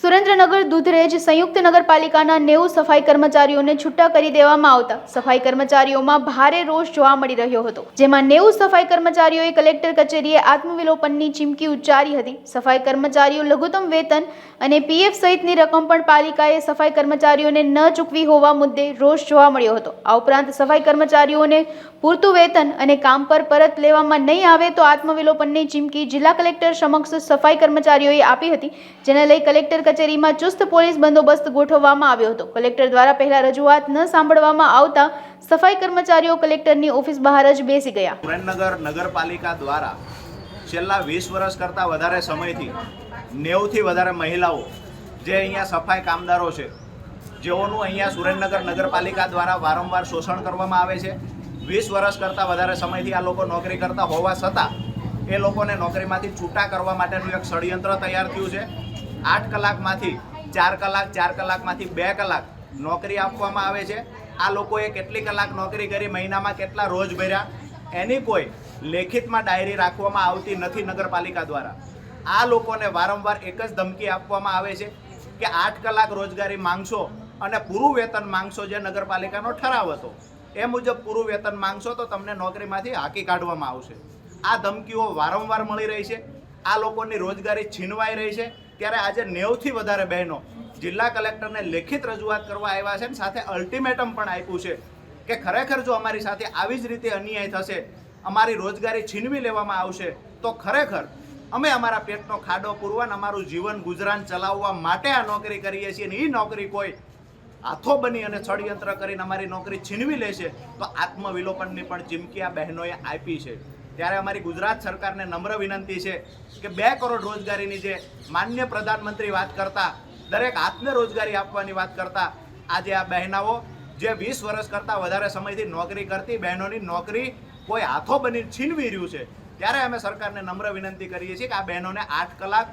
સુરેન્દ્રનગર દૂધરેજ સંયુક્ત નગરપાલિકાના 90 સફાઈ કર્મચારીઓને છૂટા કરી દેવામાં આવતા સફાઈ કર્મચારીઓમાં ભારે રોષ જોવા મળી રહ્યો હતો, જેમાં 90 સફાઈ કર્મચારીઓએ કલેક્ટર કચેરીએ આત્મવિલોપનની ચીમકી ઉચ્ચારી હતી। સફાઈ કર્મચારીઓ લઘુત્તમ વેતન અને પીએફ સહિતની રકમ પણ પાલિકાએ સફાઈ કર્મચારીઓને ન ચૂકવી હોવા મુદ્દે રોષ જોવા મળ્યો હતો। આ ઉપરાંત સફાઈ કર્મચારીઓને પૂરતું વેતન અને કામ પર પરત લેવામાં નહીં આવે તો આત્મવિલોપનની ચીમકી જિલ્લા કલેક્ટર સમક્ષ સફાઈ કર્મચારીઓએ આપી હતી, જેને લઈ કલેક્ટર કચેરીમાં ચુસ્ત પોલીસ બંદોબસ્ત ગોઠવવામાં આવ્યો હતો। કલેક્ટર દ્વારા પહેલા રજૂઆત ન સાંભળવામાં આવતા સફાઈ કર્મચારીઓ કલેક્ટરની ઓફિસ બહાર જ બેસી ગયા। સુરેન્દ્રનગર નગરપાલિકા દ્વારા છેલ્લા 20 વર્ષ કરતાં વધારે સમયથી 90 થી વધારે મહિલાઓ જે અહીંયા સફાઈ કામદારો છે, જેઓનું અહીંયા સુરેન્દ્રનગર નગરપાલિકા દ્વારા વારંવાર શોષણ કરવામાં આવે છે। 20 વર્ષ કરતાં વધારે સમયથી આ લોકો નોકરી કરતા હોવા છતાં એ લોકોને નોકરીમાંથી છૂટા કરવા માટેનું એક ષડયંત્ર તૈયાર થયું છે। 8 કલાકમાંથી 4 કલાક, 4 કલાકમાંથી 2 કલાક નોકરી આપવામાં આવે છે। આ લોકોએ કેટલી કલાક નોકરી કરી, મહિનામાં કેટલા રોજ ભર્યા, એની કોઈ લેખિતમાં ડાયરી રાખવામાં આવતી નથી નગરપાલિકા દ્વારા। આ લોકોને વારંવાર એક જ ધમકી આપવામાં આવે છે કે 8 કલાક રોજગારી માંગશો અને પૂરું વેતન માંગશો, જે નગરપાલિકાનો ઠરાવ હતો એ મુજબ પૂરું વેતન માંગશો તો તમને નોકરીમાંથી હાંકી કાઢવામાં આવશે। આ ધમકીઓ વારંવાર મળી રહી છે, આ લોકોની રોજગારી છીનવાઈ રહી છે। ત્યારે આજે 90 થી વધારે બહેનો જિલ્લા કલેક્ટરને લેખિત રજૂઆત કરવા આવ્યા છે અને સાથે અલ્ટિમેટમ પણ આપ્યું છે કે ખરેખર જો અમારી સાથે આવી જ રીતે અન્યાય થશે, અમારી રોજગારી છીનવી લેવામાં આવશે તો ખરેખર અમે અમારા પેટનો ખાડો પૂરવા, અમારું જીવન ગુજરાન ચલાવવા માટે આ નોકરી કરીએ છીએ અને એ નોકરી કોઈ હાથો બની અને ષડયંત્ર કરીને અમારી નોકરી છીનવી લેશે તો આત્મવિલોપનની પણ ચીમકી આ બહેનોએ આપી છે। ત્યારે અમારી ગુજરાત સરકારને નમ્ર વિનંતી છે કે 2 કરોડ રોજગારીની જે માન્ય પ્રધાનમંત્રી વાત કરતા, દરેક હાથને રોજગારી આપવાની વાત કરતા, આજે આ બહેનાઓ જે 20 વર્ષ કરતાં વધારે સમયથી નોકરી કરતી બહેનોની નોકરી કોઈ હાથો બની છીનવી રહ્યું છે। ત્યારે અમે સરકારને નમ્ર વિનંતી કરીએ છીએ કે આ બહેનોને 8 કલાક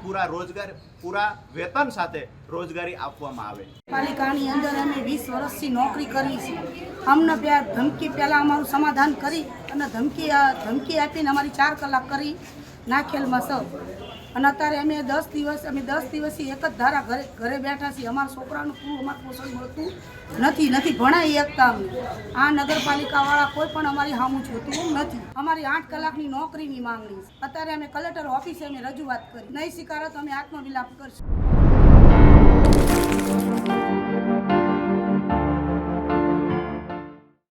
પૂરા વેતન સાથે રોજગારી આપવામાં આવે। પાલિકાની અંદર અમે 20 વર્ષથી નોકરી કરી છે। અમને ધમકી પહેલાં અમારું સમાધાન કરી અને ધમકી આપીને અમારી 4 કલાક કરી નાખેલમાં સૌ, અને અત્યારે અમે 10 દિવસથી એક જ ધારા ઘરે બેઠા છીએ। અમારા છોકરાનું પૂરું અમારું પોષણ મળતું નથી ભણાઈ એકતા અમને। આ નગરપાલિકાવાળા કોઈ પણ અમારી સામું જોતું નથી। અમારી 8 કલાકની નોકરીની માંગણી છે। અત્યારે અમે કલેક્ટર ઓફિસે અમે રજૂઆત કરી, નહીં સ્વીકારે તો અમે આત્મવિલાપ કરશું।